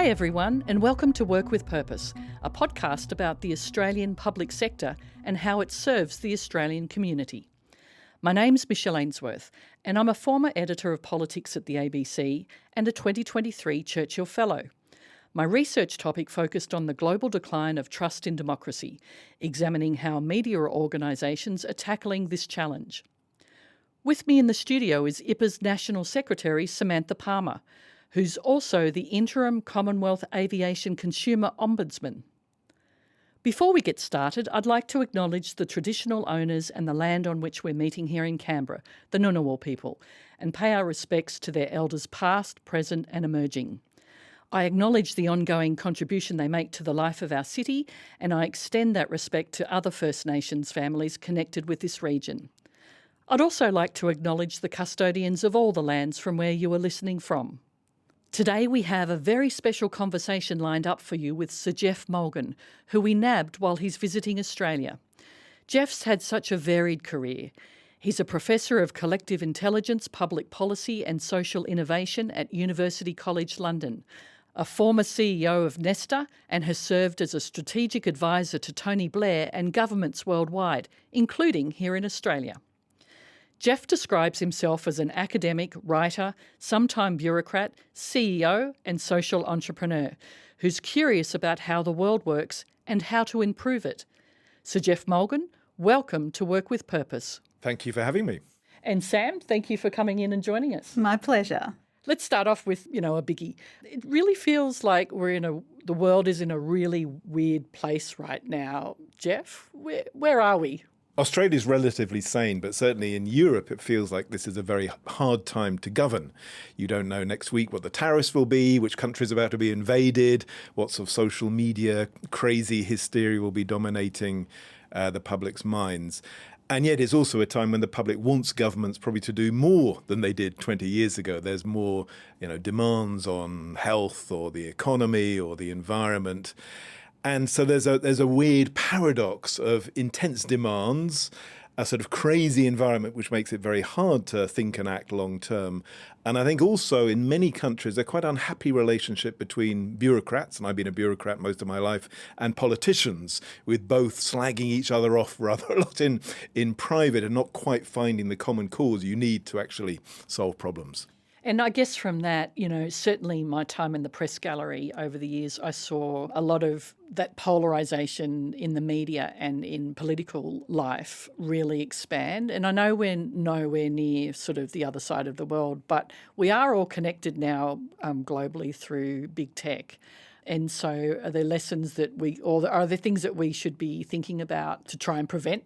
Hi everyone, and welcome to Work with Purpose, a podcast about the Australian public sector and how it serves the Australian community. My name's Michelle Ainsworth, and I'm a former editor of politics at the ABC and a 2023 Churchill Fellow. My research topic focused on the global decline of trust in democracy, examining how media organisations are tackling this challenge. With me in the studio is IPAA's National Secretary, Samantha Palmer, who's also the interim Commonwealth Aviation Consumer Ombudsman. Before we get started, I'd like to acknowledge the traditional owners and the land on which we're meeting here in Canberra, the Ngunnawal people, and pay our respects to their elders past, present and emerging. I acknowledge the ongoing contribution they make to the life of our city, and I extend that respect to other First Nations families connected with this region. I'd also like to acknowledge the custodians of all the lands from where you are listening from. Today we have a very special conversation lined up for you with Sir Geoff Mulgan, who we nabbed while he's visiting Australia. Geoff's had such a varied career. He's a Professor of Collective Intelligence, Public Policy and Social Innovation at University College London, a former CEO of Nesta, and has served as a strategic advisor to Tony Blair and governments worldwide, including here in Australia. Geoff describes himself as an academic, writer, sometime bureaucrat, CEO and social entrepreneur who's curious about how the world works and how to improve it. Sir Geoff Mulgan, welcome to Work with Purpose. Thank you for having me. And Sam, thank you for coming in and joining us. My pleasure. Let's start off with, a biggie. It really feels like the world is in a really weird place right now. Geoff, where are we? Australia's relatively sane, but certainly in Europe it feels like this is a very hard time to govern. You don't know next week what the tariffs will be, which country's about to be invaded, what sort of social media crazy hysteria will be dominating the public's minds. And yet it's also a time when the public wants governments probably to do more than they did 20 years ago. There's more, demands on health or the economy or the environment. And so there's a weird paradox of intense demands, a sort of crazy environment which makes it very hard to think and act long term. And I think also in many countries, a quite unhappy relationship between bureaucrats, and I've been a bureaucrat most of my life, and politicians, with both slagging each other off rather a lot in private and not quite finding the common cause you need to actually solve problems. And I guess from that, certainly my time in the press gallery over the years, I saw a lot of that polarisation in the media and in political life really expand. And I know we're nowhere near sort of the other side of the world, but we are all connected now globally through big tech. And so are there lessons or are there things that we should be thinking about to try and prevent?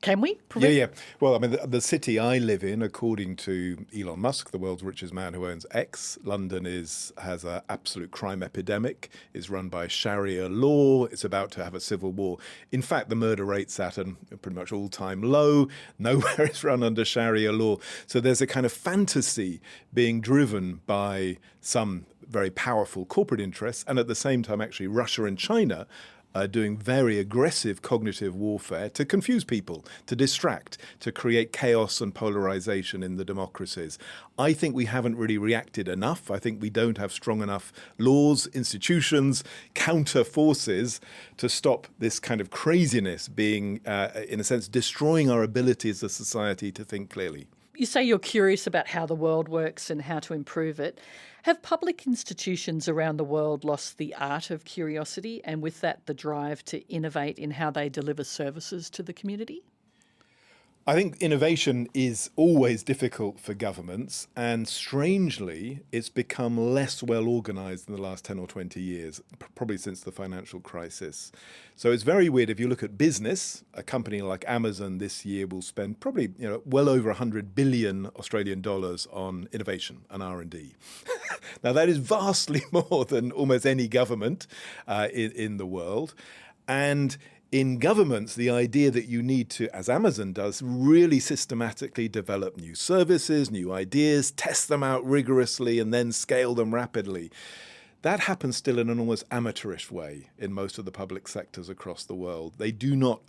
Can we prevent? Yeah. Well, I mean, the city I live in, according to Elon Musk, the world's richest man who owns X, London has an absolute crime epidemic, is run by Sharia law. It's about to have a civil war. In fact, the murder rate's at a pretty much all-time low. Nowhere is run under Sharia law. So there's a kind of fantasy being driven by some very powerful corporate interests, and at the same time, actually, Russia and China doing very aggressive cognitive warfare to confuse people, to distract, to create chaos and polarization in the democracies. I think we haven't really reacted enough. I think we don't have strong enough laws, institutions, counter forces to stop this kind of craziness being, in a sense, destroying our ability as a society to think clearly. You say you're curious about how the world works and how to improve it. Have public institutions around the world lost the art of curiosity and with that the drive to innovate in how they deliver services to the community? I think innovation is always difficult for governments, and strangely, it's become less well organised in the last 10 or 20 years, probably since the financial crisis. So it's very weird. If you look at business, a company like Amazon this year will spend probably well over 100 billion Australian dollars on innovation and R&D. Now, that is vastly more than almost any government in the world. And in governments, the idea that you need to, as Amazon does, really systematically develop new services, new ideas, test them out rigorously, and then scale them rapidly. That happens still in an almost amateurish way in most of the public sectors across the world. They do not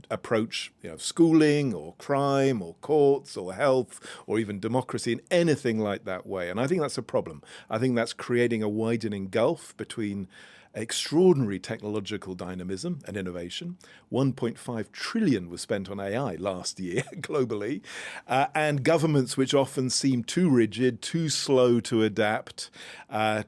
approach schooling or crime or courts or health or even democracy in anything like that way. And I think that's a problem. I think that's creating a widening gulf between extraordinary technological dynamism and innovation. 1.5 trillion was spent on AI last year globally, and governments which often seem too rigid, too slow to adapt,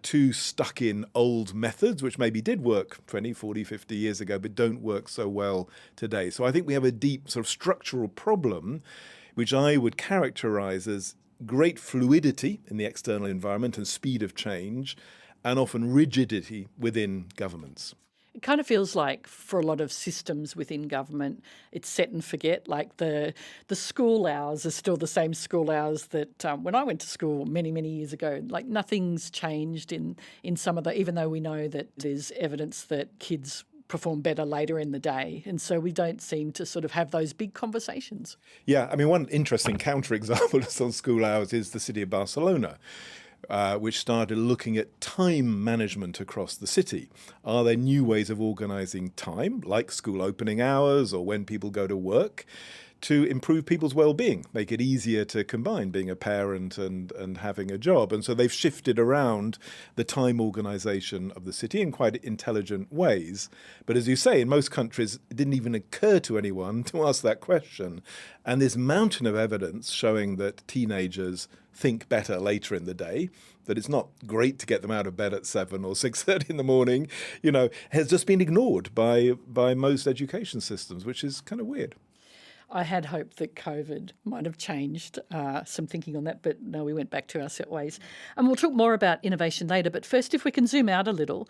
too stuck in old methods, which maybe did work 20, 40, 50 years ago, but don't work so well today. So I think we have a deep sort of structural problem, which I would characterize as great fluidity in the external environment and speed of change, and often rigidity within governments. It kind of feels like for a lot of systems within government, it's set and forget. Like the school hours are still the same school hours that when I went to school many, many years ago. Like nothing's changed in some of the, even though we know that there's evidence that kids perform better later in the day. And so we don't seem to sort of have those big conversations. Yeah, I mean, one interesting counterexample on school hours is the city of Barcelona, which started looking at time management across the city. Are there new ways of organising time, like school opening hours or when people go to work, to improve people's well-being, make it easier to combine being a parent and having a job? And so they've shifted around the time organisation of the city in quite intelligent ways. But as you say, in most countries, it didn't even occur to anyone to ask that question. And this mountain of evidence showing that teenagers think better later in the day, that it's not great to get them out of bed at 7 or 6:30 in the morning, has just been ignored by most education systems, which is kind of weird. I had hoped that COVID might have changed some thinking on that, but no, we went back to our set ways. And we'll talk more about innovation later, but first, if we can zoom out a little,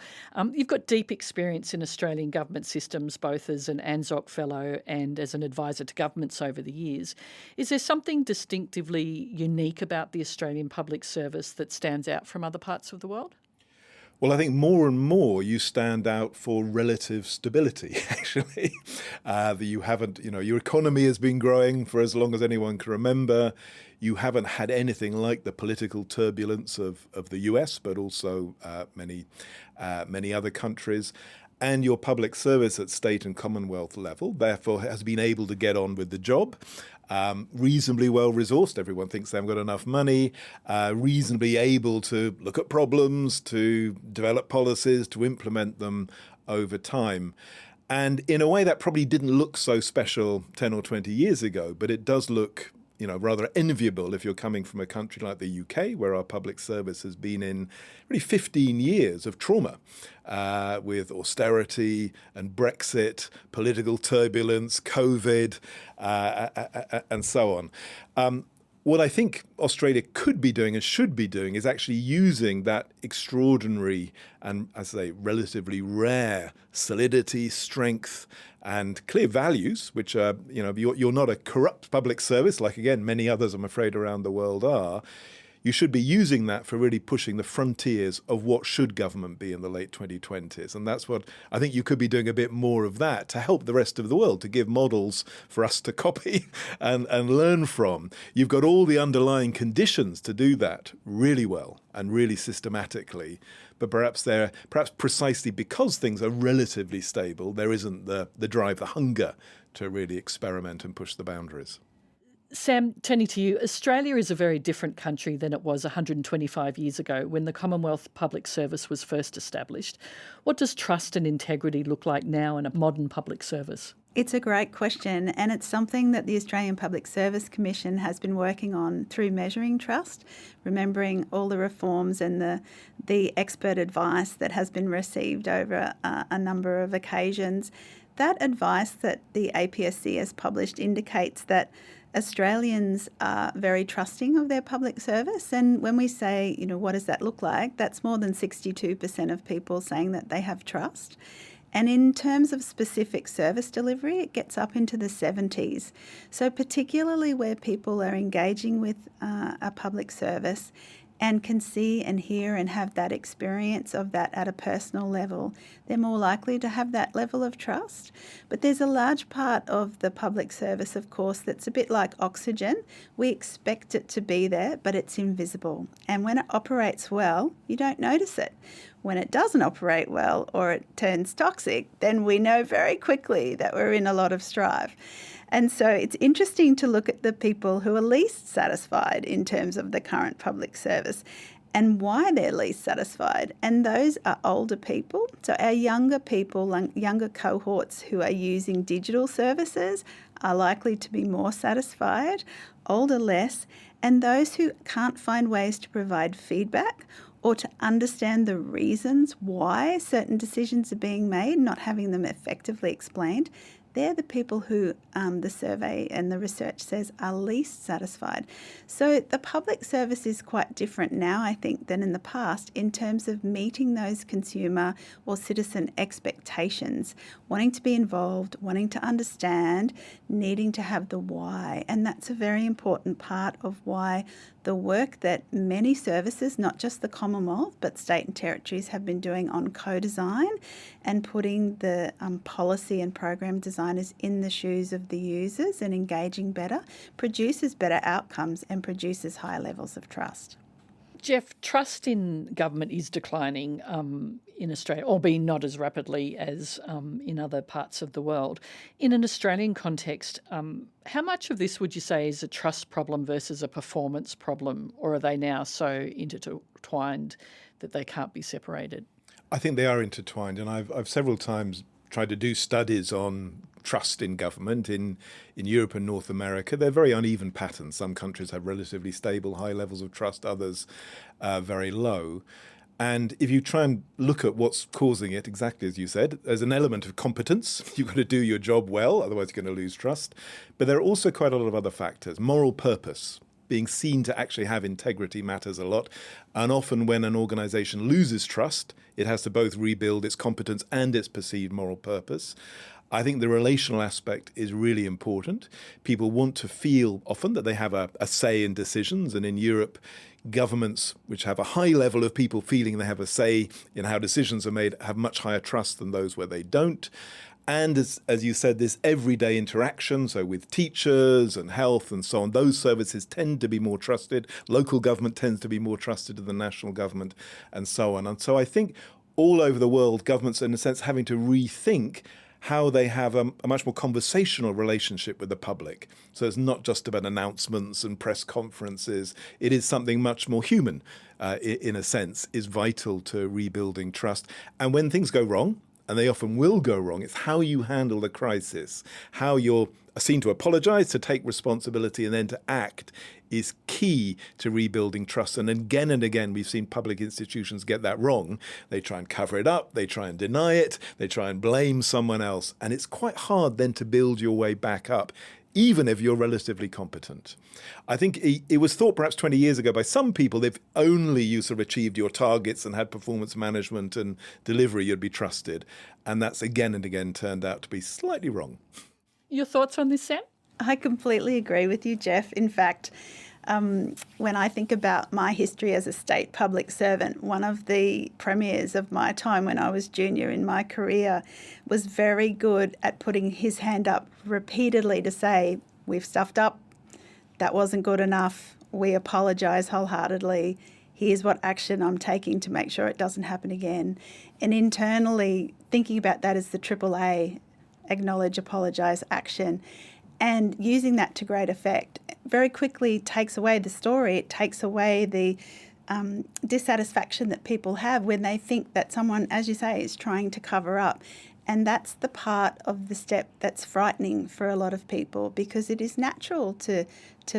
you've got deep experience in Australian government systems, both as an ANZOC Fellow and as an advisor to governments over the years. Is there something distinctively unique about the Australian public service that stands out from other parts of the world? Well, I think more and more you stand out for relative stability, actually. That you haven't, your economy has been growing for as long as anyone can remember. You haven't had anything like the political turbulence of the US, but also many other countries. And your public service at state and Commonwealth level, therefore, has been able to get on with the job. Reasonably well resourced. Everyone thinks they haven't got enough money, reasonably able to look at problems, to develop policies, to implement them over time. And in a way that probably didn't look so special 10 or 20 years ago, but it does look rather enviable if you're coming from a country like the UK, where our public service has been in really 15 years of trauma with austerity and Brexit, political turbulence, COVID, and so on. What I think Australia could be doing and should be doing is actually using that extraordinary and, as I say, relatively rare solidity, strength, and clear values, which are, you're not a corrupt public service, like, again, many others, I'm afraid, around the world are. You should be using that for really pushing the frontiers of what should government be in the late 2020s. And that's what I think you could be doing, a bit more of that to help the rest of the world, to give models for us to copy and learn from. You've got all the underlying conditions to do that really well and really systematically. But perhaps precisely because things are relatively stable, there isn't the drive, the hunger to really experiment and push the boundaries. Sam, turning to you, Australia is a very different country than it was 125 years ago when the Commonwealth Public Service was first established. What does trust and integrity look like now in a modern public service? It's a great question, and it's something that the Australian Public Service Commission has been working on through measuring trust, remembering all the reforms and the expert advice that has been received over a number of occasions. That advice that the APSC has published indicates that Australians are very trusting of their public service. And when we say, what does that look like? That's more than 62% of people saying that they have trust. And in terms of specific service delivery, it gets up into the 70s. So particularly where people are engaging with a public service and can see and hear and have that experience of that at a personal level, they're more likely to have that level of trust. But there's a large part of the public service, of course, that's a bit like oxygen. We expect it to be there, but it's invisible. And when it operates well, you don't notice it. When it doesn't operate well or it turns toxic, then we know very quickly that we're in a lot of strife. And so it's interesting to look at the people who are least satisfied in terms of the current public service and why they're least satisfied. And those are older people. So our younger people, younger cohorts who are using digital services are likely to be more satisfied, older less, and those who can't find ways to provide feedback or to understand the reasons why certain decisions are being made, not having them effectively explained, they're the people who the survey and the research says are least satisfied. So the public service is quite different now, I think, than in the past in terms of meeting those consumer or citizen expectations, wanting to be involved, wanting to understand, needing to have the why. And that's a very important part of why the work that many services, not just the Commonwealth, but state and territories have been doing on co-design and putting the policy and program designers in the shoes of the users and engaging better, produces better outcomes and produces higher levels of trust. Geoff, trust in government is declining in Australia, albeit not as rapidly as in other parts of the world. In an Australian context, how much of this would you say is a trust problem versus a performance problem, or are they now so intertwined that they can't be separated? I think they are intertwined, and I've several times tried to do studies on trust in government in Europe and North America. They're very uneven patterns. Some countries have relatively stable, high levels of trust, others very low. And if you try and look at what's causing it, exactly as you said, there's an element of competence. You've got to do your job well, otherwise you're going to lose trust. But there are also quite a lot of other factors. Moral purpose. Being seen to actually have integrity matters a lot. And often when an organisation loses trust, it has to both rebuild its competence and its perceived moral purpose. I think the relational aspect is really important. People want to feel often that they have a say in decisions. And in Europe, governments which have a high level of people feeling they have a say in how decisions are made have much higher trust than those where they don't. And as you said, this everyday interaction, so with teachers and health and so on, those services tend to be more trusted. Local government tends to be more trusted than the national government and so on. And so I think all over the world, governments are in a sense having to rethink how they have a much more conversational relationship with the public. So it's not just about announcements and press conferences. It is something much more human, in a sense, is vital to rebuilding trust. And when things go wrong, and they often will go wrong, it's how you handle the crisis, how you're seen to apologise, to take responsibility, and then to act is key to rebuilding trust. And again, we've seen public institutions get that wrong. They try and cover it up, they try and deny it, they try and blame someone else. And it's quite hard then to build your way back up, even if you're relatively competent. I think it was thought perhaps 20 years ago by some people, if only you sort of achieved your targets and had performance management and delivery, you'd be trusted. And that's again and again turned out to be slightly wrong. Your thoughts on this, Sam? I completely agree with you, Geoff. In fact, when I think about my history as a state public servant, one of the premiers of my time when I was junior in my career was very good at putting his hand up repeatedly to say, we've stuffed up, that wasn't good enough, we apologise wholeheartedly, here's what action I'm taking to make sure it doesn't happen again. And internally thinking about that as the AAA, acknowledge, apologise, action, and using that to great effect very quickly takes away the story. It takes away the dissatisfaction that people have when they think that someone, as you say, is trying to cover up. And that's the part of the step that's frightening for a lot of people, because it is natural to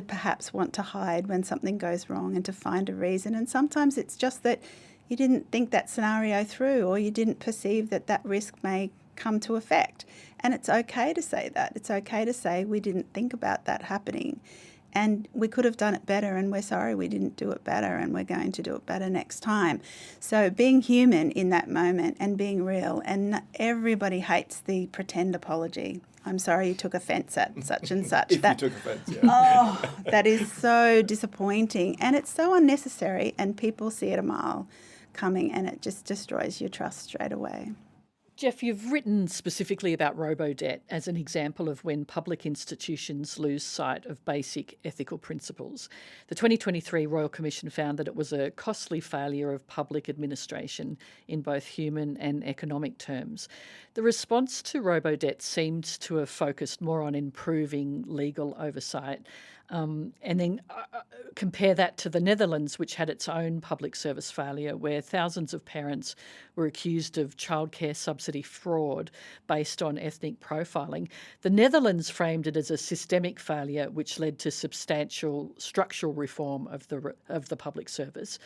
perhaps want to hide when something goes wrong and to find a reason. And sometimes it's just that you didn't think that scenario through, or you didn't perceive that that risk may come to effect. And it's okay to say that. It's okay to say we didn't think about that happening and we could have done it better, and we're sorry we didn't do it better, and we're going to do it better next time. So being human in that moment and being real, and everybody hates the pretend apology. I'm sorry you took offence at such and such. If you took offence, yeah. Oh, that is so disappointing, and it's so unnecessary, and people see it a mile coming, and it just destroys your trust straight away. Geoff, you've written specifically about robo-debt as an example of when public institutions lose sight of basic ethical principles. The 2023 Royal Commission found that it was a costly failure of public administration in both human and economic terms. The response to robo-debt seemed to have focused more on improving legal oversight. And then compare that to the Netherlands, which had its own public service failure, where thousands of parents were accused of childcare subsidy fraud based on ethnic profiling. The Netherlands framed it as a systemic failure, which led to substantial structural reform of the public service.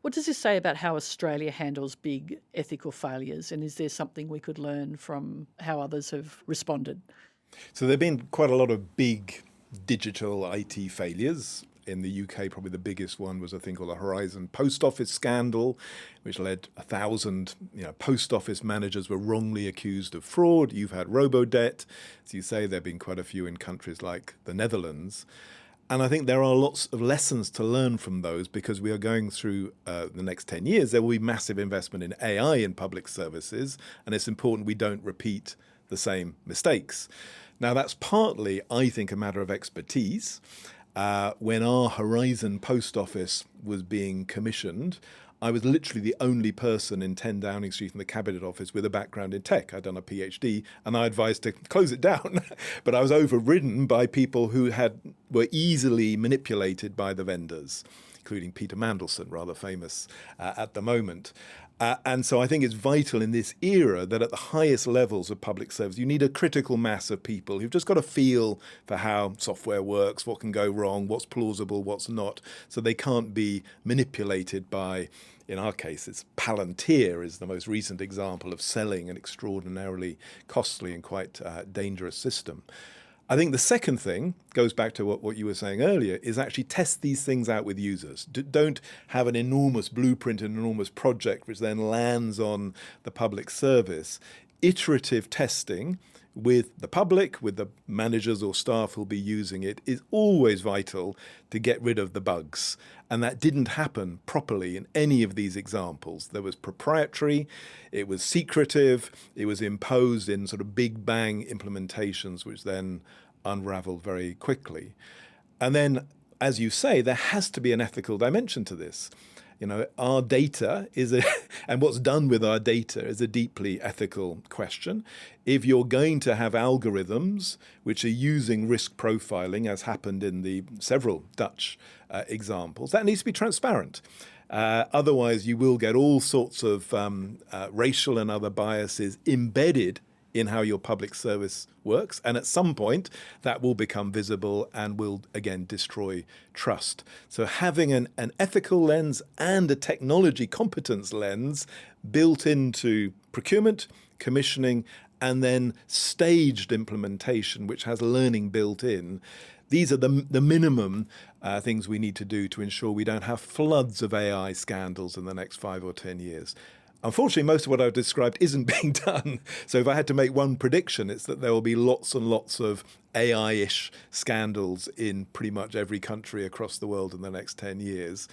What does this say about how Australia handles big ethical failures, and is there something we could learn from how others have responded? So there have been quite a lot of big digital IT failures. In the UK, probably the biggest one was a thing called the Horizon Post Office scandal, which led 1,000 post office managers were wrongly accused of fraud. You've had robo-debt. As you say, there have been quite a few in countries like the Netherlands. And I think there are lots of lessons to learn from those, because we are going through the next 10 years. There will be massive investment in AI in public services, and it's important we don't repeat the same mistakes. Now, that's partly, I think, a matter of expertise. When our Horizon Post Office was being commissioned, I was literally the only person in 10 Downing Street in the Cabinet Office with a background in tech. I'd done a PhD, and I advised to close it down. But I was overridden by people who were easily manipulated by the vendors, including Peter Mandelson, rather famous at the moment. And so I think it's vital in this era that at the highest levels of public service, you need a critical mass of people who've just got a feel for how software works, what can go wrong, what's plausible, what's not, so they can't be manipulated by, in our case, it's Palantir is the most recent example of selling an extraordinarily costly and quite dangerous system. I think the second thing goes back to what you were saying earlier, is actually test these things out with users. Don't have an enormous blueprint, an enormous project, which then lands on the public service. Iterative testing with the public, with the managers or staff who'll be using it, is always vital to get rid of the bugs. And that didn't happen properly in any of these examples. There was proprietary, it was secretive, it was imposed in sort of big bang implementations, which then unraveled very quickly. And then, as you say, there has to be an ethical dimension to this. Our data and what's done with our data is a deeply ethical question. If you're going to have algorithms which are using risk profiling, as happened in the several Dutch examples, that needs to be transparent. Otherwise, you will get all sorts of racial and other biases embedded in how your public service works. And at some point, that will become visible and will, again, destroy trust. So having an ethical lens and a technology competence lens built into procurement, commissioning, and then staged implementation, which has learning built in. These are the minimum things we need to do to ensure we don't have floods of AI scandals in the next 5 or 10 years. Unfortunately, most of what I've described isn't being done. So if I had to make one prediction, it's that there will be lots and lots of AI-ish scandals in pretty much every country across the world in the next 10 years.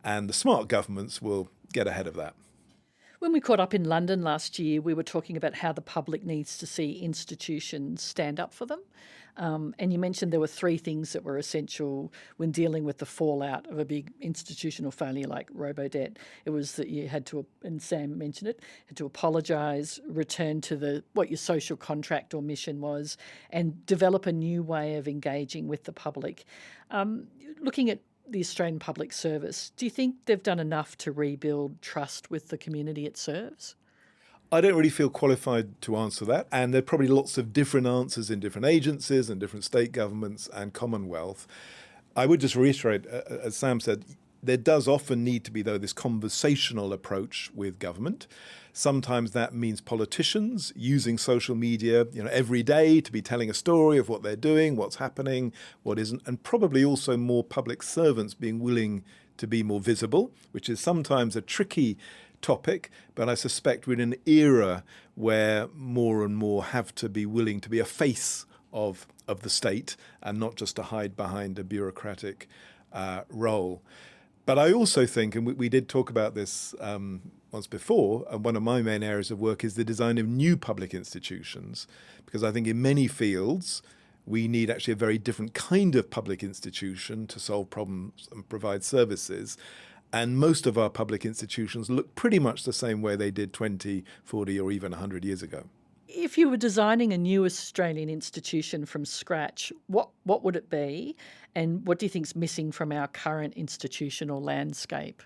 And the smart governments will get ahead of that. When we caught up in London last year, we were talking about how the public needs to see institutions stand up for them. And you mentioned there were 3 things that were essential when dealing with the fallout of a big institutional failure like robo-debt. It was that you had to, and Sam mentioned it, had to apologise, return to what your social contract or mission was, and develop a new way of engaging with the public. Looking at the Australian Public Service, do you think they've done enough to rebuild trust with the community it serves? I don't really feel qualified to answer that. And there are probably lots of different answers in different agencies and different state governments and Commonwealth. I would just reiterate, as Sam said, there does often need to be, though, this conversational approach with government. Sometimes that means politicians using social media, every day to be telling a story of what they're doing, what's happening, what isn't, and probably also more public servants being willing to be more visible, which is sometimes a tricky topic, but I suspect we're in an era where more and more have to be willing to be a face of the state and not just to hide behind a bureaucratic role. But I also think, and we did talk about this once before, and one of my main areas of work is the design of new public institutions, because I think in many fields we need actually a very different kind of public institution to solve problems and provide services. And most of our public institutions look pretty much the same way they did 20, 40 or even 100 years ago. If you were designing a new Australian institution from scratch, what would it be? And what do you think's missing from our current institutional landscape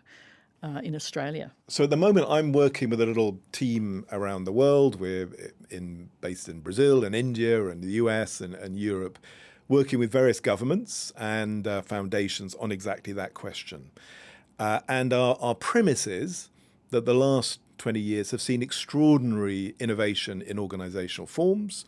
in Australia? So at the moment, I'm working with a little team around the world. We're based in Brazil and India and the US and Europe, working with various governments and foundations on exactly that question. And our premise is that the last 20 years have seen extraordinary innovation in organizational forms.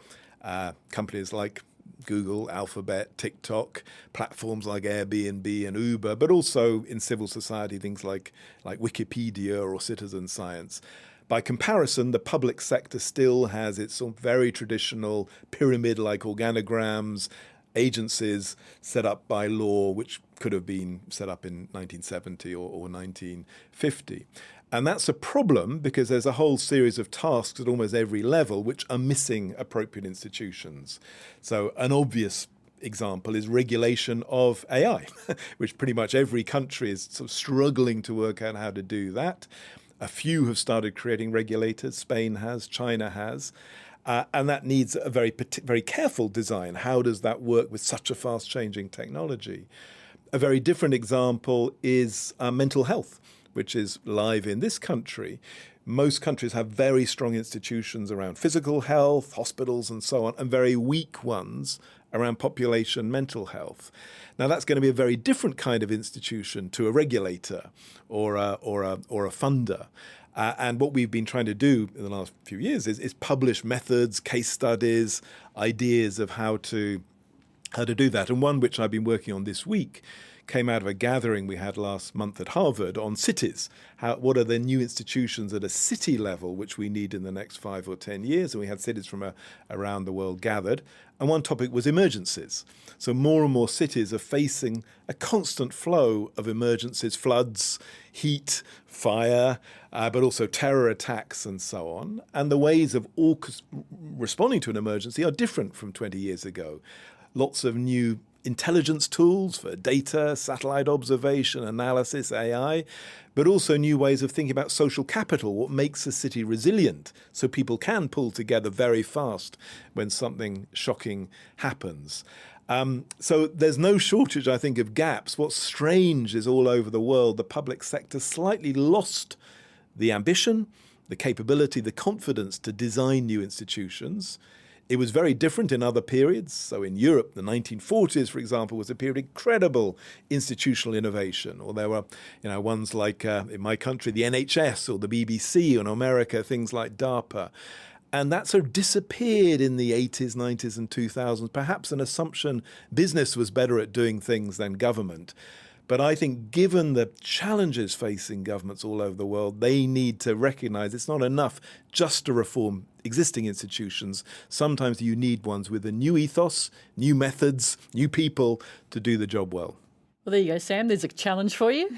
Companies like Google, Alphabet, TikTok, platforms like Airbnb and Uber, but also in civil society, things like Wikipedia or citizen science. By comparison, the public sector still has its sort of very traditional pyramid-like organograms, agencies set up by law, which could have been set up in 1970 or 1950. And that's a problem because there's a whole series of tasks at almost every level which are missing appropriate institutions. So an obvious example is regulation of AI, which pretty much every country is sort of struggling to work out how to do that. A few have started creating regulators. Spain has, China has. And that needs a very careful design. How does that work with such a fast-changing technology? A very different example is mental health, which is live in this country. Most countries have very strong institutions around physical health, hospitals and so on, and very weak ones around population mental health. Now, that's going to be a very different kind of institution to a regulator or a funder. And what we've been trying to do in the last few years is publish methods, case studies, ideas of how to do that. And one which I've been working on this week came out of a gathering we had last month at Harvard on cities. What are the new institutions at a city level which we need in the next 5 or 10 years? And we had cities from around the world gathered. And one topic was emergencies. So more and more cities are facing a constant flow of emergencies, floods, heat, fire, but also terror attacks and so on. And the ways of responding to an emergency are different from 20 years ago. Lots of new intelligence tools for data, satellite observation, analysis, AI, but also new ways of thinking about social capital, what makes a city resilient, so people can pull together very fast when something shocking happens. So there's no shortage, I think, of gaps. What's strange is all over the world, the public sector slightly lost the ambition, the capability, the confidence to design new institutions. It was very different in other periods. So in Europe, the 1940s, for example, was a period of incredible institutional innovation. Or there were ones like, in my country, the NHS or the BBC, or in America, things like DARPA. And that sort of disappeared in the 80s, 90s and 2000s. Perhaps an assumption business was better at doing things than government. But I think given the challenges facing governments all over the world, they need to recognize it's not enough just to reform existing institutions. Sometimes you need ones with a new ethos, new methods, new people to do the job well. Well, there you go, Sam. There's a challenge for you.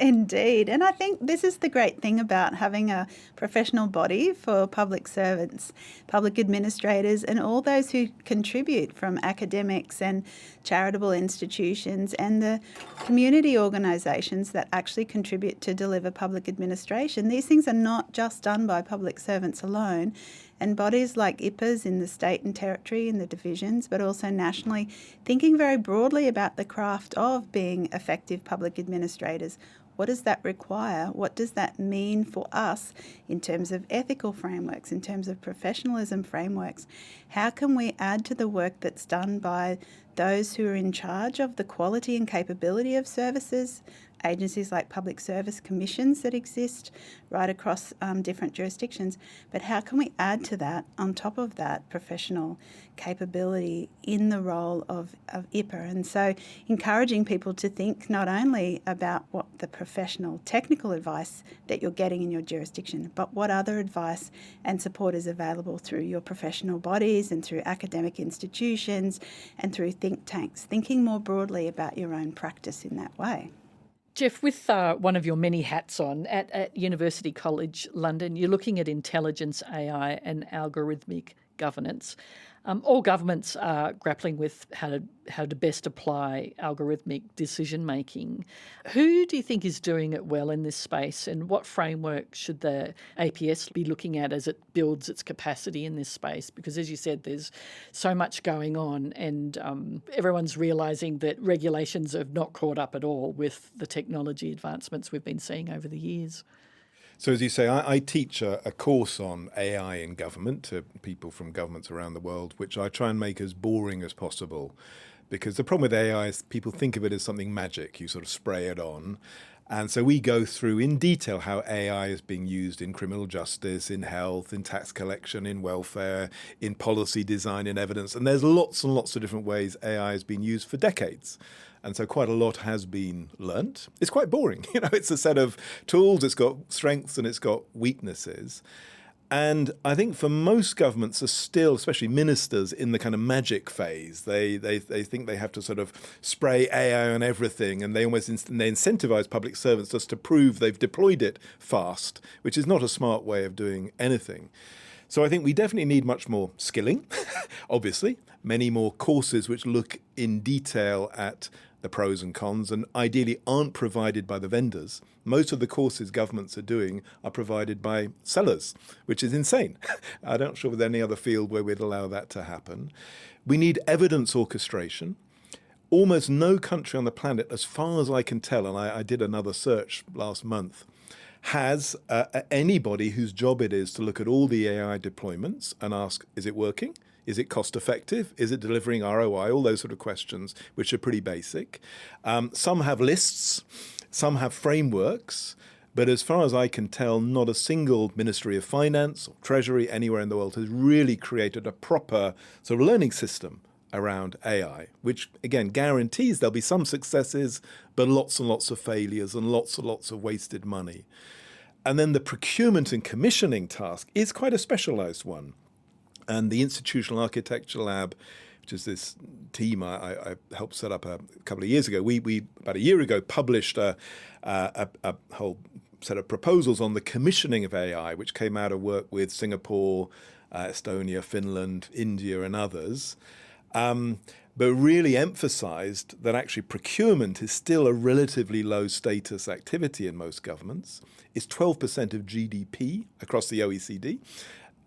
Indeed. And I think this is the great thing about having a professional body for public servants, public administrators, and all those who contribute from academics and charitable institutions and the community organisations that actually contribute to deliver public administration. These things are not just done by public servants alone. And bodies like IPAs in the state and territory, in the divisions, but also nationally, thinking very broadly about the craft of being effective public administrators. What does that require? What does that mean for us in terms of ethical frameworks, in terms of professionalism frameworks? How can we add to the work that's done by those who are in charge of the quality and capability of services, agencies like public service commissions that exist right across different jurisdictions, but how can we add to that, on top of that, professional capability in the role of IPA? And so encouraging people to think not only about what the professional technical advice that you're getting in your jurisdiction, but what other advice and support is available through your professional bodies and through academic institutions and through think tanks, thinking more broadly about your own practice in that way. Geoff, with one of your many hats on at University College London, you're looking at intelligence, AI and algorithmic governance. All governments are grappling with how to best apply algorithmic decision making. Who do you think is doing it well in this space, and what framework should the APS be looking at as it builds its capacity in this space? Because, as you said, there's so much going on, and everyone's realising that regulations have not caught up at all with the technology advancements we've been seeing over the years. So as you say, I teach a course on AI in government to people from governments around the world, which I try and make as boring as possible. Because the problem with AI is people think of it as something magic. You sort of spray it on. And so we go through in detail how AI is being used in criminal justice, in health, in tax collection, in welfare, in policy design, in evidence. And there's lots and lots of different ways AI has been used for decades. And so quite a lot has been learnt. It's quite boring. It's a set of tools, it's got strengths and it's got weaknesses. And I think for most governments are still, especially ministers, in the kind of magic phase. They think they have to sort of spray AI on everything, and they incentivize public servants just to prove they've deployed it fast, which is not a smart way of doing anything. So I think we definitely need much more skilling, obviously, many more courses which look in detail at the pros and cons, and ideally aren't provided by the vendors. Most of the courses governments are doing are provided by sellers, which is insane. I'm not sure with any other field where we'd allow that to happen. We need evidence orchestration. Almost no country on the planet, as far as I can tell, and I did another search last month, has anybody whose job it is to look at all the AI deployments and ask, is it working? Is it cost effective? Is it delivering ROI? All those sort of questions, which are pretty basic. Some have lists, some have frameworks, but as far as I can tell, not a single Ministry of Finance or Treasury anywhere in the world has really created a proper sort of learning system around AI, which again guarantees there'll be some successes, but lots and lots of failures and lots of wasted money. And then the procurement and commissioning task is quite a specialized one. And the Institutional Architecture Lab, which is this team I helped set up a couple of years ago, we about a year ago published a whole set of proposals on the commissioning of AI, which came out of work with Singapore, Estonia, Finland, India, and others. But really emphasized that actually procurement is still a relatively low status activity in most governments. It's 12% of GDP across the OECD.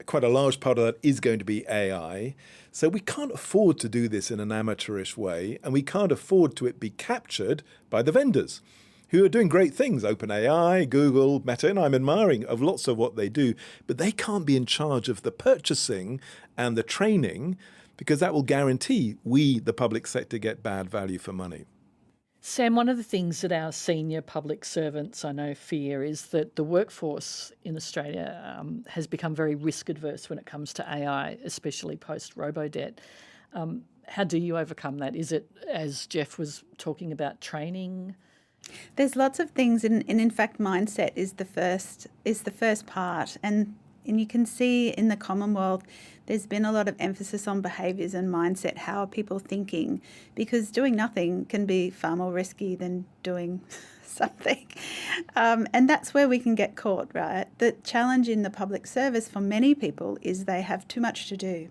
Quite a large part of that is going to be AI. So we can't afford to do this in an amateurish way, and we can't afford to it be captured by the vendors who are doing great things. OpenAI, Google, Meta, and I'm admiring of lots of what they do, but they can't be in charge of the purchasing and the training, because that will guarantee we, the public sector, get bad value for money. Sam, one of the things that our senior public servants, I know, fear is that the workforce in Australia has become very risk adverse when it comes to AI, especially post robo-debt. How do you overcome that? Is it, as Geoff was talking about, training? There's lots of things, and in fact, mindset is the first part, and you can see in the Commonwealth there's been a lot of emphasis on behaviours and mindset. How are people thinking? Because doing nothing can be far more risky than doing something. And that's where we can get caught, right? The challenge in the public service for many people is they have too much to do,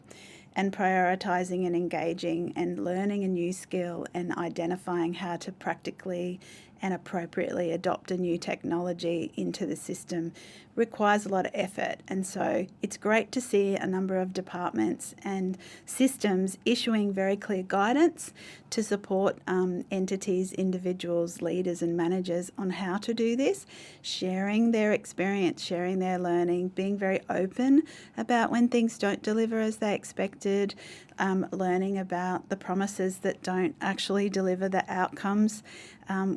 and prioritising and engaging and learning a new skill and identifying how to practically and appropriately adopt a new technology into the system requires a lot of effort. And so it's great to see a number of departments and systems issuing very clear guidance to support entities, individuals, leaders and managers on how to do this, sharing their experience, sharing their learning, being very open about when things don't deliver as they expected, learning about the promises that don't actually deliver the outcomes,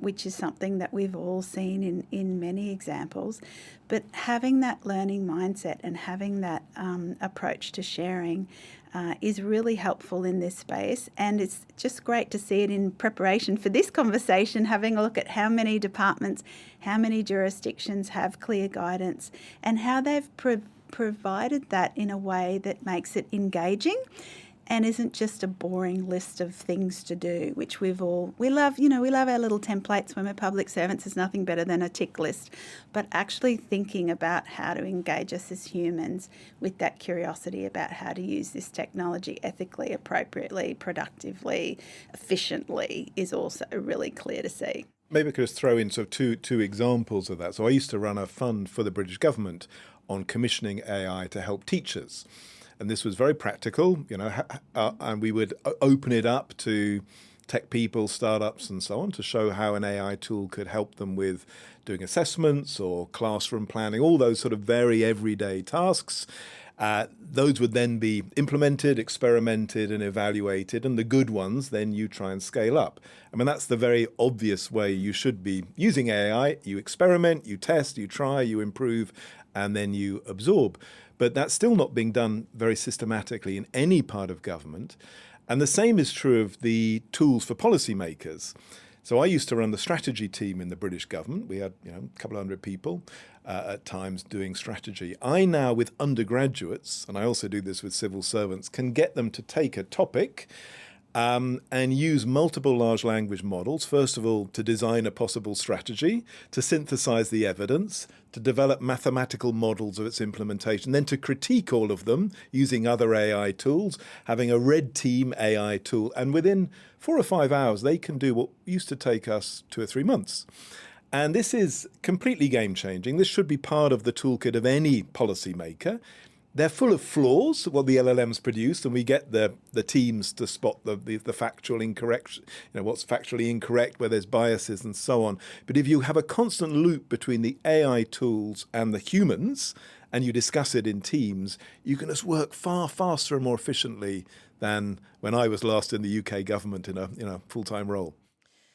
which is something that we've all seen in many examples. But having that learning mindset and having that approach to sharing is really helpful in this space. And it's just great to see it in preparation for this conversation, having a look at how many departments, how many jurisdictions have clear guidance and how they've provided that in a way that makes it engaging and isn't just a boring list of things to do, which we love our little templates when we're public servants. There's nothing better than a tick list, but actually thinking about how to engage us as humans with that curiosity about how to use this technology ethically, appropriately, productively, efficiently is also really clear to see. Maybe I could just throw in sort of two examples of that. So I used to run a fund for the British government on commissioning AI to help teachers. And this was very practical, and we would open it up to tech people, startups and so on to show how an AI tool could help them with doing assessments or classroom planning, all those sort of very everyday tasks. Those would then be implemented, experimented and evaluated, and the good ones then you try and scale up. I mean, that's the very obvious way you should be using AI. You experiment, you test, you try, you improve, and then you absorb. But that's still not being done very systematically in any part of government. And the same is true of the tools for policymakers. So I used to run the strategy team in the British government. We had a couple of hundred people at times doing strategy. I now, with undergraduates, and I also do this with civil servants, can get them to take a topic and use multiple large language models, first of all, to design a possible strategy, to synthesize the evidence, to develop mathematical models of its implementation, then to critique all of them using other AI tools, having a red team AI tool. And within 4 or 5 hours, they can do what used to take us 2 or 3 months. And this is completely game-changing. This should be part of the toolkit of any policymaker. They're full of flaws, what the LLMs produce, and we get the teams to spot the factual incorrect, what's factually incorrect, where there's biases and so on. But if you have a constant loop between the AI tools and the humans, and you discuss it in teams, you can just work far faster and more efficiently than when I was last in the UK government in a full-time role.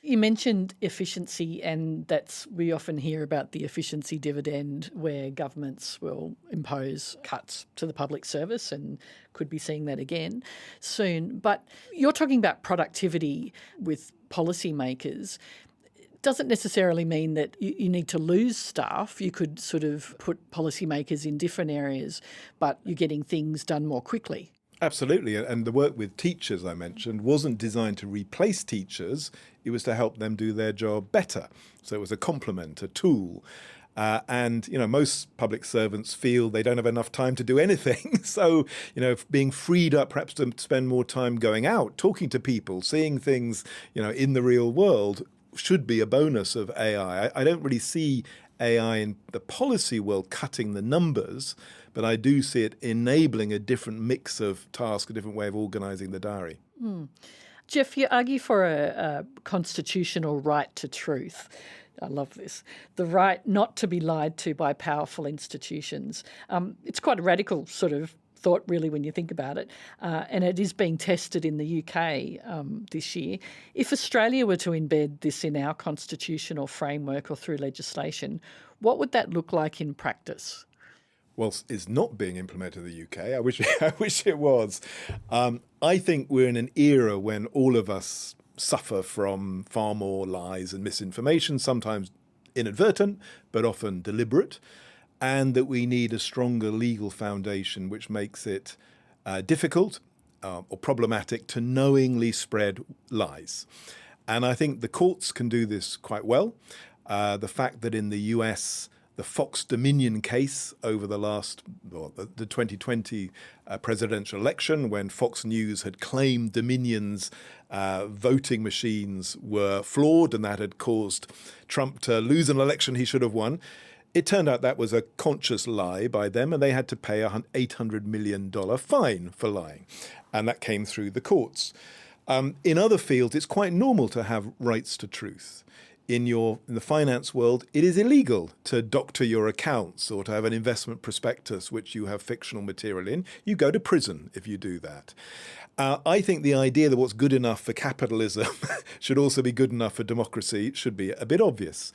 You mentioned efficiency, and we often hear about the efficiency dividend where governments will impose cuts to the public service, and could be seeing that again soon. But you're talking about productivity with policymakers. Doesn't necessarily mean that you need to lose staff. You could sort of put policymakers in different areas, but you're getting things done more quickly. Absolutely. And the work with teachers I mentioned wasn't designed to replace teachers. It was to help them do their job better. So it was a complement, a tool. And most public servants feel they don't have enough time to do anything. So, being freed up perhaps to spend more time going out, talking to people, seeing things, in the real world should be a bonus of AI. I don't really see AI in the policy world cutting the numbers, but I do see it enabling a different mix of tasks, a different way of organising the diary. Geoff, you argue for a constitutional right to truth. I love this. The right not to be lied to by powerful institutions. It's quite a radical sort of thought, really, when you think about it. And it is being tested in the UK this year. If Australia were to embed this in our constitutional framework or through legislation, what would that look like in practice? Well, it's not being implemented in the UK. I wish it was. I think we're in an era when all of us suffer from far more lies and misinformation, sometimes inadvertent, but often deliberate, and that we need a stronger legal foundation which makes it difficult or problematic to knowingly spread lies. And I think the courts can do this quite well. The fact that in the US, the Fox Dominion case over the 2020 presidential election, when Fox News had claimed Dominion's voting machines were flawed and that had caused Trump to lose an election he should have won. It turned out that was a conscious lie by them, and they had to pay an $800 million fine for lying. And that came through the courts. In other fields, it's quite normal to have rights to truth. In the finance world, it is illegal to doctor your accounts or to have an investment prospectus which you have fictional material in. You go to prison if you do that. I think the idea that what's good enough for capitalism should also be good enough for democracy should be a bit obvious.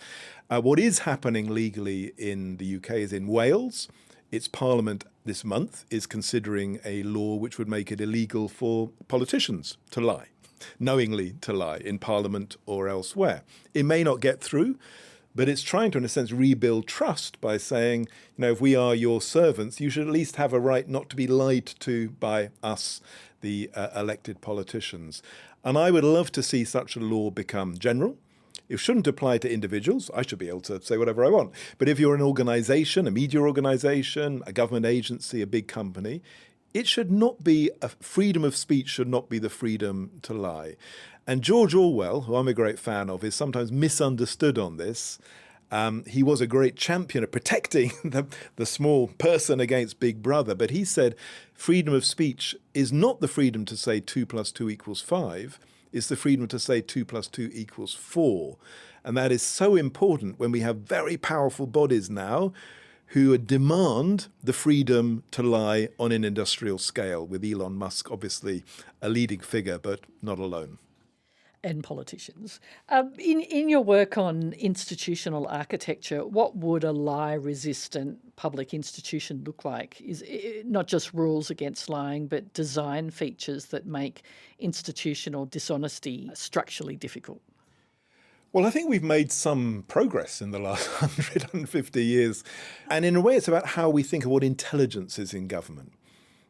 What is happening legally in the UK is in Wales. Its parliament this month is considering a law which would make it illegal for politicians to lie, knowingly to lie in Parliament or elsewhere. It may not get through, but it's trying to, in a sense, rebuild trust by saying, if we are your servants, you should at least have a right not to be lied to by us, the elected politicians. And I would love to see such a law become general. It shouldn't apply to individuals. I should be able to say whatever I want. But if you're an organisation, a media organisation, a government agency, a big company, it should not be, freedom of speech should not be the freedom to lie. And George Orwell, who I'm a great fan of, is sometimes misunderstood on this. He was a great champion of protecting the small person against Big Brother. But he said freedom of speech is not the freedom to say 2 + 2 = 5. It's the freedom to say 2 + 2 = 4. And that is so important when we have very powerful bodies now who demand the freedom to lie on an industrial scale, with Elon Musk obviously a leading figure, but not alone. And politicians. In your work on institutional architecture, what would a lie-resistant public institution look like? Is it not just rules against lying, but design features that make institutional dishonesty structurally difficult? Well, I think we've made some progress in the last 100, 150 years. And in a way, it's about how we think of what intelligence is in government.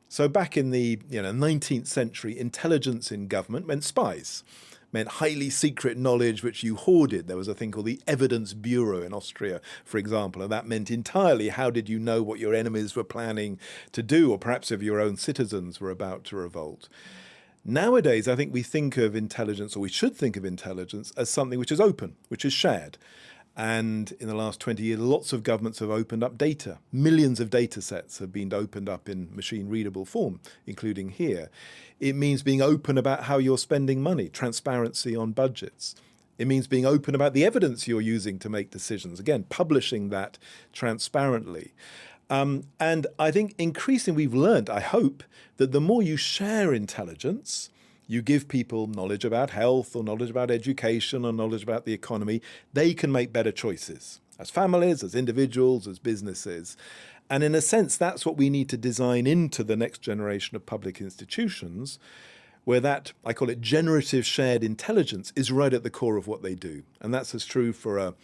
So back in the 19th century, intelligence in government meant spies, meant highly secret knowledge which you hoarded. There was a thing called the Evidence Bureau in Austria, for example, and that meant entirely how did you know what your enemies were planning to do, or perhaps if your own citizens were about to revolt. Nowadays, I think we think of intelligence, or we should think of intelligence, as something which is open, which is shared. And in the last 20 years, lots of governments have opened up data. Millions of data sets have been opened up in machine-readable form, including here. It means being open about how you're spending money, transparency on budgets. It means being open about the evidence you're using to make decisions. Again, publishing that transparently. And I think increasingly we've learned, I hope, that the more you share intelligence, you give people knowledge about health or knowledge about education or knowledge about the economy, they can make better choices as families, as individuals, as businesses. And in a sense, that's what we need to design into the next generation of public institutions, where that, I call it generative shared intelligence, is right at the core of what they do. And that's as true for a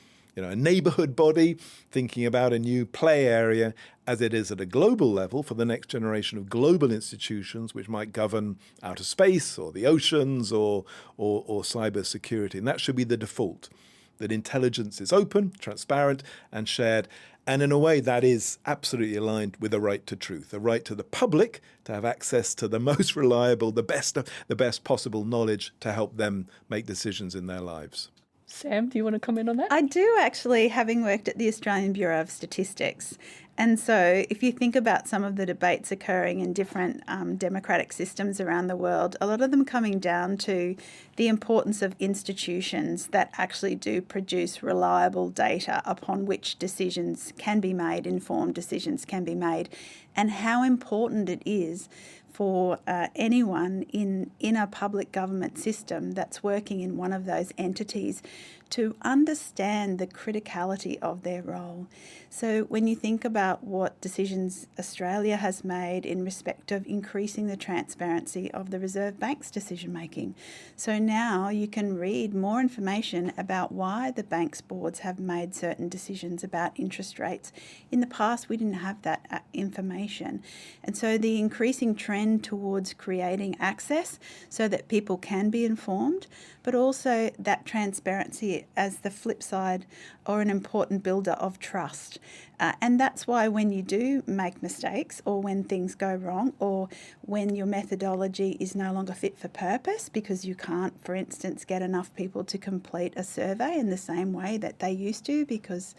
neighborhood body thinking about a new play area as it is at a global level for the next generation of global institutions which might govern outer space or the oceans or cyber security. And that should be the default, that intelligence is open, transparent, and shared. And in a way that is absolutely aligned with a right to truth, a right to the public to have access to the most reliable, the best possible knowledge to help them make decisions in their lives. Sam, do you want to comment on that? I do actually, having worked at the Australian Bureau of Statistics. And so if you think about some of the debates occurring in different democratic systems around the world, a lot of them coming down to the importance of institutions that actually do produce reliable data upon which decisions can be made, informed decisions can be made, and how important it is for anyone in a public government system that's working in one of those entities to understand the criticality of their role. So when you think about what decisions Australia has made in respect of increasing the transparency of the Reserve Bank's decision making. So now you can read more information about why the bank's boards have made certain decisions about interest rates. In the past, we didn't have that information. And so the increasing trend towards creating access so that people can be informed, but also that transparency as the flip side or an important builder of trust. And that's why when you do make mistakes or when things go wrong or when your methodology is no longer fit for purpose because you can't, for instance, get enough people to complete a survey in the same way that they used to because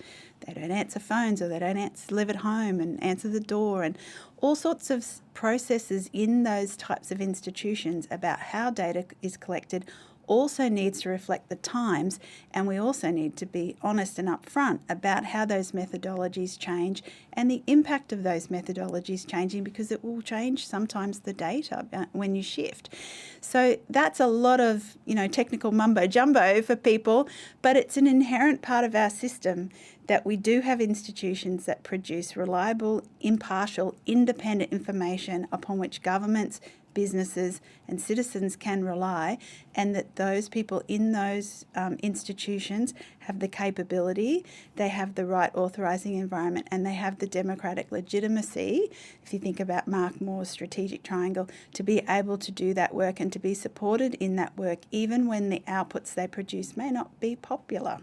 they don't answer phones or they don't live at home and answer the door, and all sorts of processes in those types of institutions about how data is collected also needs to reflect the times, and we also need to be honest and upfront about how those methodologies change and the impact of those methodologies changing, because it will change sometimes the data when you shift. So that's a lot of technical mumbo jumbo for people, but it's an inherent part of our system that we do have institutions that produce reliable, impartial, independent information upon which governments businesses and citizens can rely, and that those people in those institutions have the capability, they have the right authorising environment, and they have the democratic legitimacy, if you think about Mark Moore's strategic triangle, to be able to do that work and to be supported in that work, even when the outputs they produce may not be popular.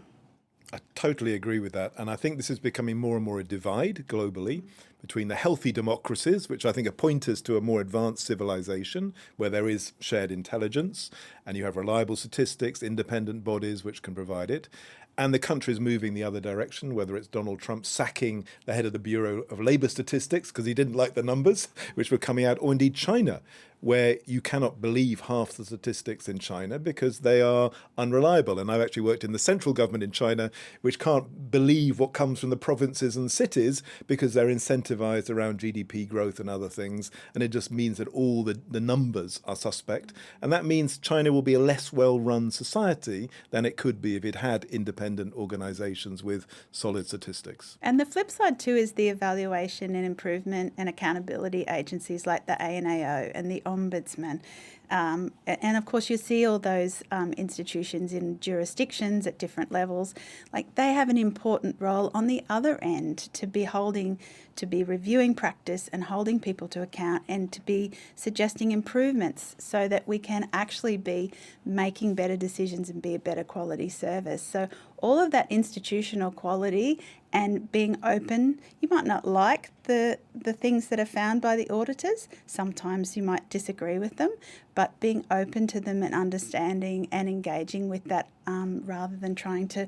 I totally agree with that. And I think this is becoming more and more a divide globally between the healthy democracies, which I think are pointers to a more advanced civilization where there is shared intelligence and you have reliable statistics, independent bodies which can provide it, and the countries moving the other direction, whether it's Donald Trump sacking the head of the Bureau of Labour Statistics because he didn't like the numbers which were coming out, or indeed China, where you cannot believe half the statistics in China because they are unreliable. And I've actually worked in the central government in China, which can't believe what comes from the provinces and cities because they're incentivized around GDP growth and other things. And it just means that all the numbers are suspect. And that means China will be a less well-run society than it could be if it had independent organizations with solid statistics. And the flip side too is the evaluation and improvement and accountability agencies like the ANAO and the Ombudsman. And of course you see all those institutions in jurisdictions at different levels, like they have an important role on the other end to be reviewing practice and holding people to account and to be suggesting improvements so that we can actually be making better decisions and be a better quality service. So all of that institutional quality and being open. You might not like the things that are found by the auditors. Sometimes you might disagree with them, but being open to them and understanding and engaging with that rather than trying to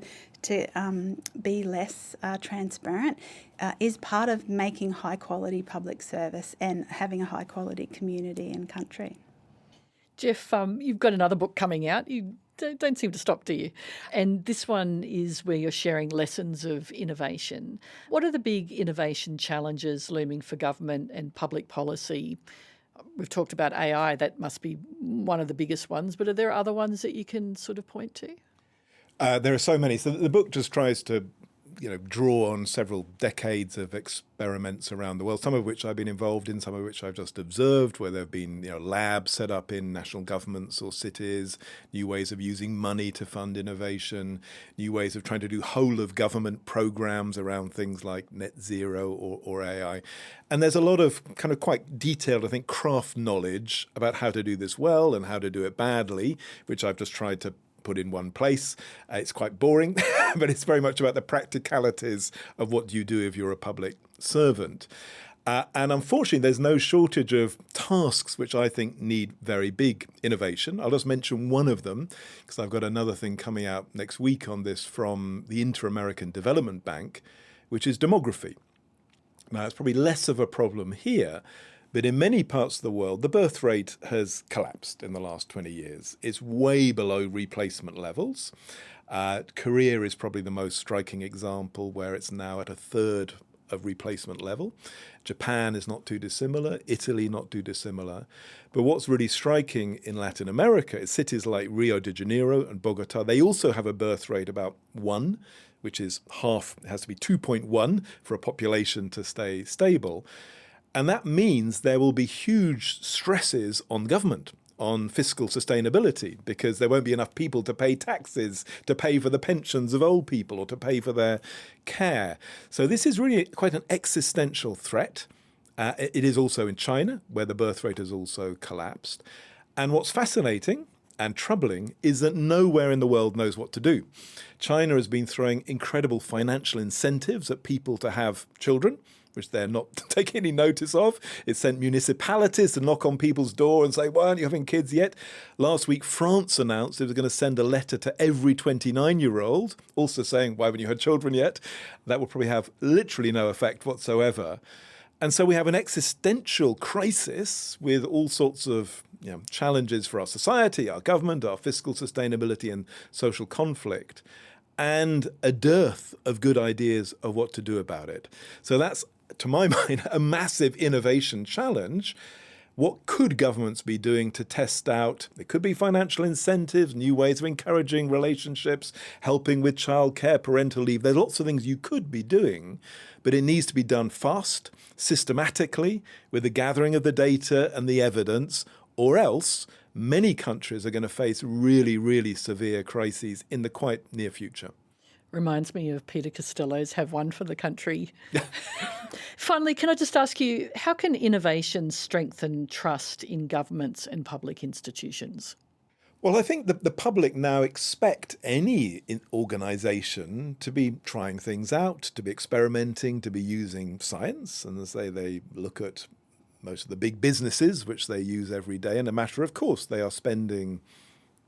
be less transparent is part of making high quality public service and having a high quality community and country. Geoff, you've got another book coming out. You don't seem to stop, do you? And this one is where you're sharing lessons of innovation. What are the big innovation challenges looming for government and public policy? We've talked about AI, that must be one of the biggest ones, but are there other ones that you can sort of point to? There are so many. So the book just tries to draw on several decades of experiments around the world, some of which I've been involved in, some of which I've just observed, where there have been labs set up in national governments or cities, new ways of using money to fund innovation, new ways of trying to do whole of government programs around things like net zero or AI. And there's a lot of kind of quite detailed, I think, craft knowledge about how to do this well and how to do it badly, which I've just tried to put in one place. It's quite boring, but it's very much about the practicalities of what you do if you're a public servant. And unfortunately, there's no shortage of tasks which I think need very big innovation. I'll just mention one of them, because I've got another thing coming out next week on this from the Inter-American Development Bank, which is demography. Now, it's probably less of a problem here, but in many parts of the world, the birth rate has collapsed in the last 20 years. It's way below replacement levels. Korea is probably the most striking example, where it's now at a third of replacement level. Japan is not too dissimilar. Italy not too dissimilar. But what's really striking in Latin America is cities like Rio de Janeiro and Bogota. They also have a birth rate about 1, which is half. It has to be 2.1 for a population to stay stable. And that means there will be huge stresses on government, on fiscal sustainability, because there won't be enough people to pay taxes, to pay for the pensions of old people, or to pay for their care. So this is really quite an existential threat. It is also in China, where the birth rate has also collapsed. And what's fascinating and troubling is that nowhere in the world knows what to do. China has been throwing incredible financial incentives at people to have children, which they're not taking any notice of. It sent municipalities to knock on people's door and say, why aren't you having kids yet? Last week, France announced it was going to send a letter to every 29-year-old, also saying, why haven't you had children yet? That will probably have literally no effect whatsoever. And so we have an existential crisis with all sorts of challenges for our society, our government, our fiscal sustainability and social conflict, and a dearth of good ideas of what to do about it. So that's, to my mind, a massive innovation challenge. What could governments be doing to test out? It could be financial incentives, new ways of encouraging relationships, helping with childcare, parental leave. There's lots of things you could be doing, but it needs to be done fast, systematically, with the gathering of the data and the evidence, or else many countries are going to face really, really severe crises in the quite near future. Reminds me of Peter Costello's Have One for the Country. Finally, can I just ask you, how can innovation strengthen trust in governments and public institutions? Well, I think the public now expect any organisation to be trying things out, to be experimenting, to be using science. And as they look at most of the big businesses, which they use every day, and a matter of course, they are spending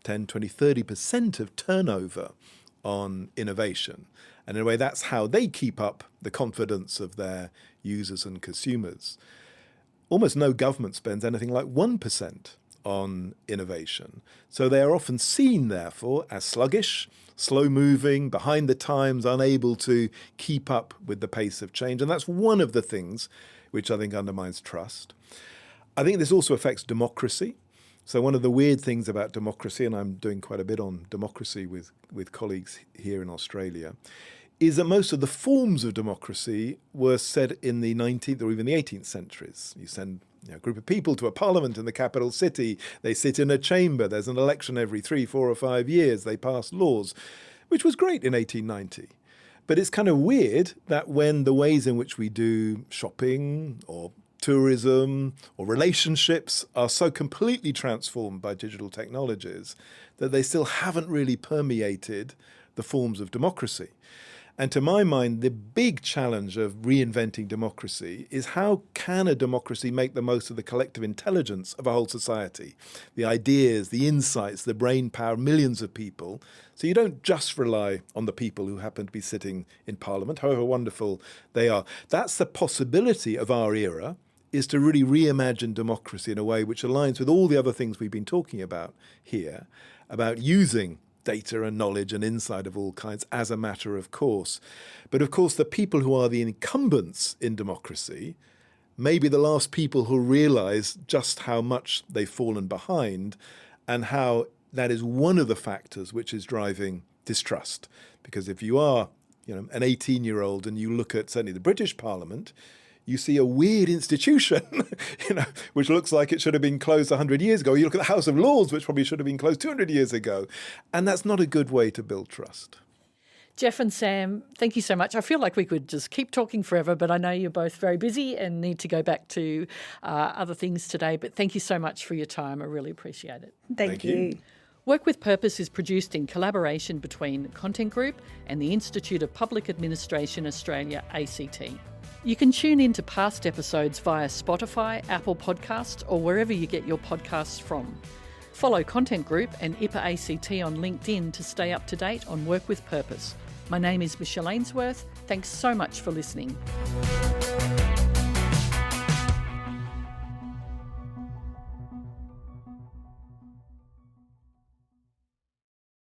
10, 20, 30% of turnover on innovation. And in a way, that's how they keep up the confidence of their users and consumers. Almost no government spends anything like 1% on innovation. So they are often seen, therefore, as sluggish, slow-moving, behind the times, unable to keep up with the pace of change. And that's one of the things which I think undermines trust. I think this also affects democracy. So one of the weird things about democracy, and I'm doing quite a bit on democracy with colleagues here in Australia, is that most of the forms of democracy were set in the 19th or even the 18th centuries. You send a group of people to a parliament in the capital city, they sit in a chamber, there's an election every 3, 4 or 5 years, they pass laws, which was great in 1890. But it's kind of weird that when the ways in which we do shopping or tourism or relationships are so completely transformed by digital technologies that they still haven't really permeated the forms of democracy. And to my mind, the big challenge of reinventing democracy is how can a democracy make the most of the collective intelligence of a whole society? The ideas, the insights, the brain power of millions of people. So you don't just rely on the people who happen to be sitting in Parliament, however wonderful they are. That's the possibility of our era, is to really reimagine democracy in a way which aligns with all the other things we've been talking about here, about using data and knowledge and insight of all kinds as a matter of course. But of course, the people who are the incumbents in democracy may be the last people who realize just how much they've fallen behind and how that is one of the factors which is driving distrust. Because if you are, an 18-year-old and you look at certainly the British Parliament, you see a weird institution, which looks like it should have been closed 100 years ago. You look at the House of Lords, which probably should have been closed 200 years ago. And that's not a good way to build trust. Geoff and Sam, thank you so much. I feel like we could just keep talking forever, but I know you're both very busy and need to go back to other things today. But thank you so much for your time. I really appreciate it. Thank you. Work with Purpose is produced in collaboration between Content Group and the Institute of Public Administration Australia, ACT. You can tune in to past episodes via Spotify, Apple Podcasts, or wherever you get your podcasts from. Follow Content Group and IPAA ACT on LinkedIn to stay up to date on Work with Purpose. My name is Michelle Ainsworth. Thanks so much for listening.